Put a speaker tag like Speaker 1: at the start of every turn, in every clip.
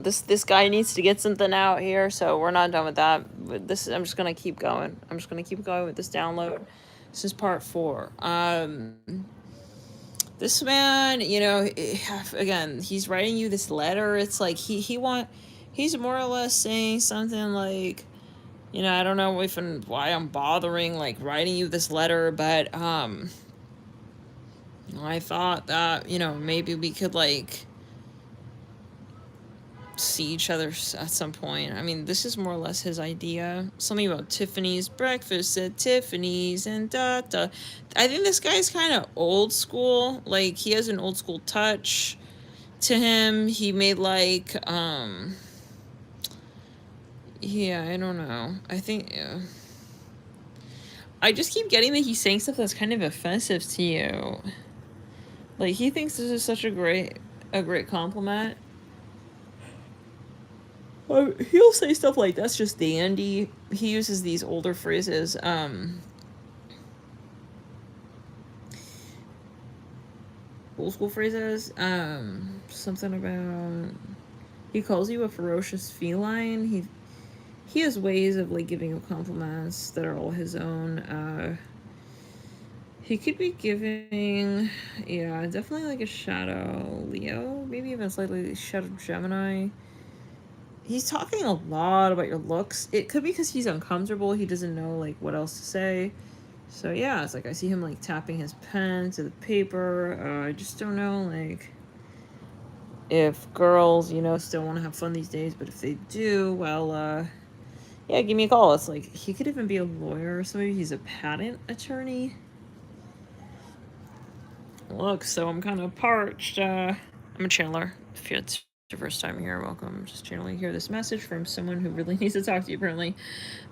Speaker 1: this guy needs to get something out here, so we're not done with that. But I'm just gonna keep going. I'm just gonna keep going with this download. This is part 4. This man, you know, again, he's writing you this letter. It's like he's more or less saying something like, you know, I don't know if and why I'm bothering like writing you this letter, but I thought that, you know, maybe we could like see each other at some point. I mean, this is more or less his idea. Something about Tiffany's breakfast at Tiffany's and da da. I think this guy's kind of old school. Like, he has an old school touch to him. He made like, yeah, I don't know. I think, yeah. I just keep getting that he's saying stuff that's kind of offensive to you. Like, he thinks this is such a great compliment. He'll say stuff like, that's just dandy. He uses these older phrases. Old school phrases. Something about... He calls you a ferocious feline. He has ways of, like, giving you compliments that are all his own. He could be giving... Yeah, definitely, like, a shadow Leo. Maybe even slightly shadow Gemini. He's talking a lot about your looks. It could be because he's uncomfortable. He doesn't know, like, what else to say. So, yeah, it's like I see him, like, tapping his pen to the paper. I just don't know, like, if girls, you know, still want to have fun these days. But if they do, well, yeah, give me a call. It's like, he could even be a lawyer. So maybe he's a patent attorney. Look, so I'm kind of parched. I'm a channeler. If it's your first time here, welcome. I'm just channeling here this message from someone who really needs to talk to you, apparently.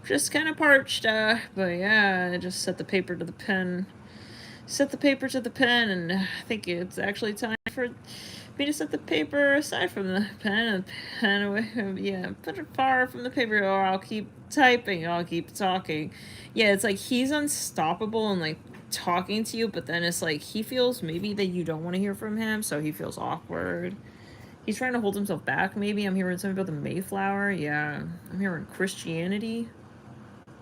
Speaker 1: I'm just kind of parched, but yeah, I just set the paper to the pen. Set the paper to the pen, and I think it's actually time for me to set the paper aside from the pen and the pen away. Yeah, put it far from the paper, or I'll keep typing, I'll keep talking. Yeah, it's like he's unstoppable and like talking to you, but then it's like he feels maybe that you don't want to hear from him, so he feels awkward. He's trying to hold himself back, maybe. I'm hearing something about the Mayflower. Yeah, I'm hearing Christianity.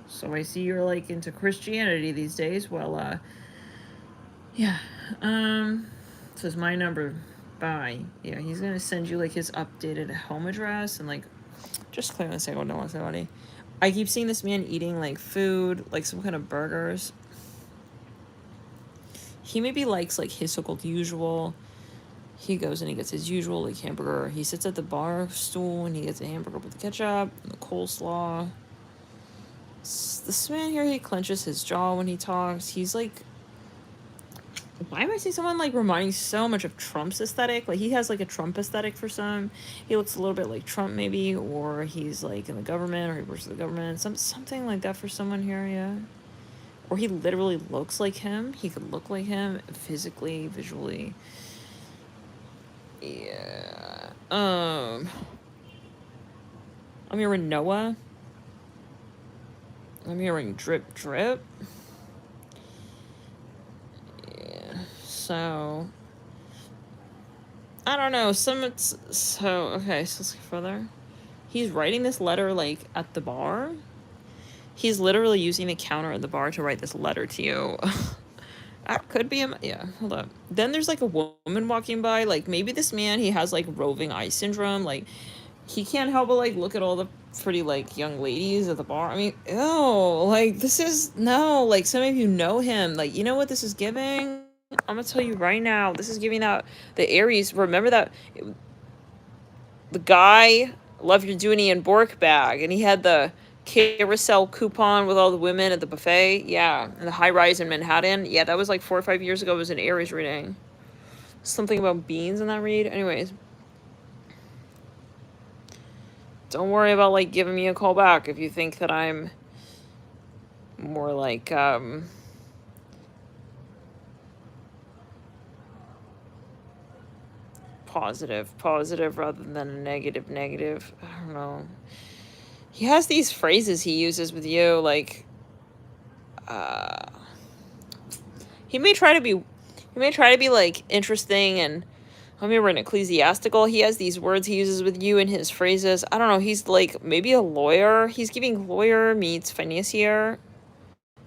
Speaker 1: So I see you're, like, into Christianity these days. Well, yeah. This is my number. Bye. Yeah, he's gonna send you, like, his updated home address and, like, just clear the second. No, somebody. I keep seeing this man eating, like, food, like, some kind of burgers. He maybe likes, like, his so-called usual. He goes and he gets his usual, like, hamburger. He sits at the bar stool and he gets a hamburger with the ketchup and the coleslaw. This man here, he clenches his jaw when he talks. He's like... Why am I seeing someone, like, reminding so much of Trump's aesthetic? Like, he has, like, a Trump aesthetic for some. He looks a little bit like Trump, maybe. Or he's, like, in the government, or he works for the government. Something like that for someone here, yeah. Or he literally looks like him. He could look like him physically, visually. Yeah. I'm hearing Noah. I'm hearing drip drip. Yeah. So I don't know. So okay, so let's go further. He's writing this letter like at the bar. He's literally using the counter at the bar to write this letter to you. That could be him. Yeah, hold up. Then there's like a woman walking by. Like maybe this man, he has like roving eye syndrome. Like he can't help but like look at all the pretty like young ladies at the bar. I mean, ew. Like this is no. Like some of you know him. Like you know what this is giving. I'm gonna tell you right now. This is giving out the Aries. Remember that the guy Love Your Dooney and Bork bag, and he had the carousel coupon with all the women at the buffet. Yeah, and the high rise in Manhattan. Yeah, that was like 4 or 5 years ago. It was an Aries reading. Something about beans in that read. Anyways, don't worry about like giving me a call back if you think that I'm more like positive rather than a negative. I don't know. He has these phrases he uses with you, like he may try to be like interesting and Let me run ecclesiastical. He has these words he uses with you in his phrases. I don't know. He's like maybe a lawyer. He's giving lawyer meets financier.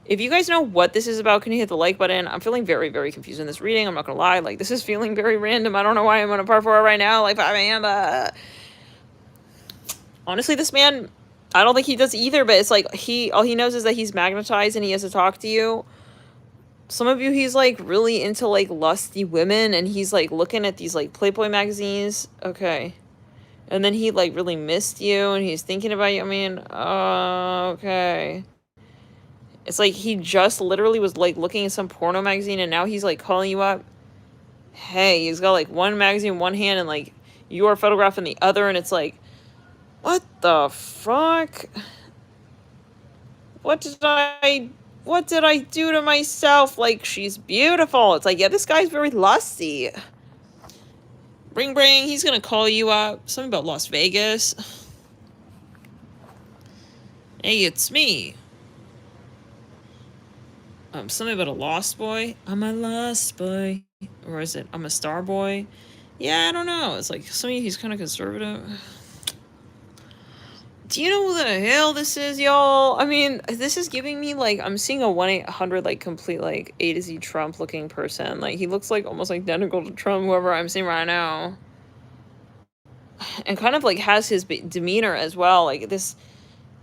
Speaker 1: If you guys know what this is about, can you hit the like button? I'm feeling very, very confused in this reading. I'm not going to lie. Like, this is feeling very random. I don't know why I'm on a part 4 right now. Like, 5 a.m. Honestly, this man, I don't think he does either. But it's like all he knows is that he's magnetized and he has to talk to you. Some of you, he's like really into like lusty women. And he's like looking at these like Playboy magazines. Okay. And then he like really missed you. And he's thinking about you. I mean, okay. It's like he just literally was like looking at some porno magazine and now he's like calling you up. Hey, he's got like one magazine in one hand and like you are photographed in the other, and it's like, what the fuck? What did I do to myself? Like, she's beautiful. It's like, yeah, this guy's very lusty. Bring, he's gonna call you up. Something about Las Vegas. Hey, it's me. Something about a lost boy. I'm a lost boy. Or is it, I'm a star boy? Yeah, I don't know. It's like, some of you, he's kind of conservative. Do you know who the hell this is, y'all? I mean, this is giving me, like, I'm seeing a 1-800, like, complete, like, A to Z Trump-looking person. Like, he looks, like, almost identical to Trump, whoever I'm seeing right now. And kind of, like, has his demeanor as well. Like, this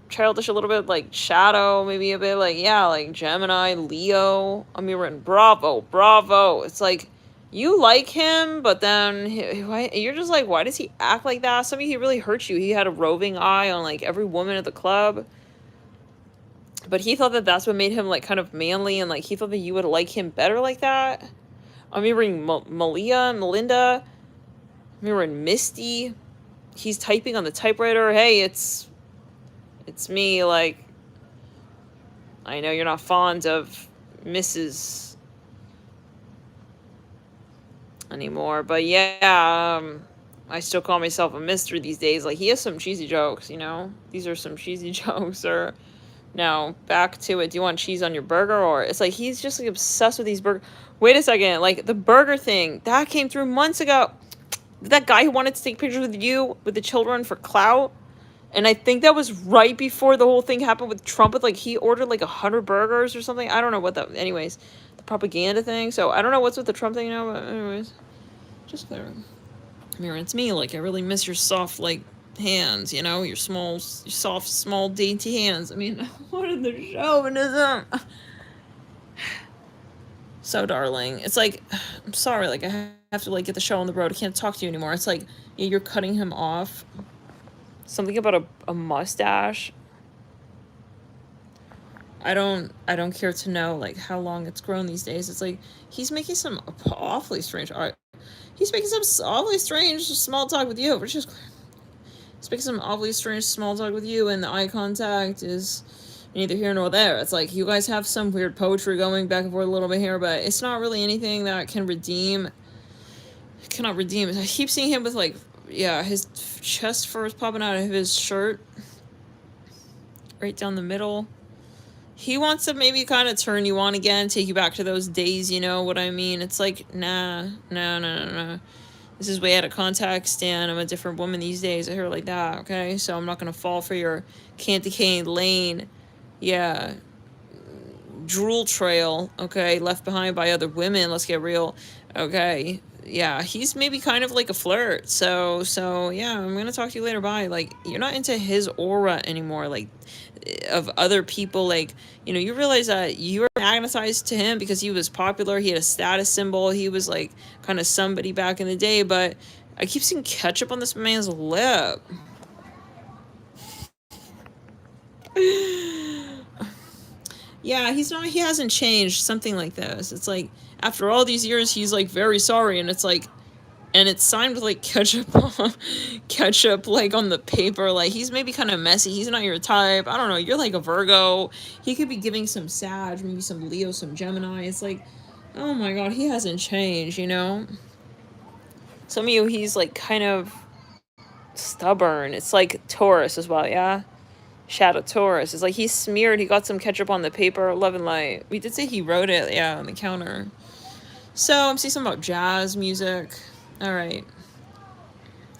Speaker 1: childish a little bit, like shadow, maybe a bit like, yeah, like Gemini, Leo. I mean, we're in Bravo. It's like, you like him, but then you're just like, why does he act like that? Some of you, he really hurt you. He had a roving eye on like every woman at the club, but he thought that that's what made him like kind of manly, and like he thought that you would like him better like that. I'm remembering Malia and Melinda. I'm remembering Misty. He's typing on the typewriter. Hey, it's me, like, I know you're not fond of Mrs. anymore, but yeah, I still call myself a mister these days. Like, he has some cheesy jokes, you know? These are some cheesy jokes. Or, now, back to it. Do you want cheese on your burger? Or, it's like, he's just, like, obsessed with these burgers. Wait a second. Like, the burger thing, that came through months ago. That guy who wanted to take pictures with you, with the children for clout. And I think that was right before the whole thing happened with Trump. With like, he ordered like 100 burgers or something. I don't know what that. Anyways, the propaganda thing. So I don't know what's with the Trump thing, you know. But anyways, just there. Mirror, it's me. Like, I really miss your soft like hands. You know, your soft, small, dainty hands. I mean, what is the chauvinism? So, darling, it's like, I'm sorry. Like, I have to like get the show on the road. I can't talk to you anymore. It's like, yeah, you're cutting him off. Something about a mustache. I don't care to know like how long it's grown these days. It's like he's making some awfully strange art. He's making some awfully strange small talk with you, which is he's making some awfully strange small talk with you, and the eye contact is neither here nor there. It's like you guys have some weird poetry going back and forth a little bit here, but it's not really anything that can redeem. It cannot redeem. I keep seeing him with like, yeah, his chest fur is popping out of his shirt. Right down the middle. He wants to maybe kind of turn you on again, take you back to those days, you know what I mean? It's like, nah. This is way out of context, and I'm a different woman these days. I hear it like that, okay? So I'm not going to fall for your candy cane lane. Yeah. Drool trail, okay? Left behind by other women. Let's get real. Okay. Yeah, he's maybe kind of like a flirt. So yeah, I'm gonna talk to you later. Bye. Like, you're not into his aura anymore, like, of other people. Like, you know, you realize that you were magnetized to him because he was popular. He had a status symbol. He was like kind of somebody back in the day. But I keep seeing ketchup on this man's lip. Yeah, he hasn't changed. Something like this. It's like, after all these years, he's like very sorry, and it's like, and it's signed with like ketchup like on the paper. Like, he's maybe kind of messy. He's not your type. I don't know. You're like a Virgo. He could be giving some Sag, maybe some Leo, some Gemini. It's like, oh my god, he hasn't changed, you know? Some of you, he's like kind of stubborn. It's like Taurus as well, yeah? Shadow Taurus. It's like he's smeared. He got some ketchup on the paper. Love and light. We did say he wrote it, yeah, on the counter. So I'm seeing something about jazz music. Alright.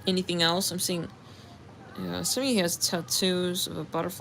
Speaker 1: Anything else? I'm seeing... somebody has tattoos of a butterfly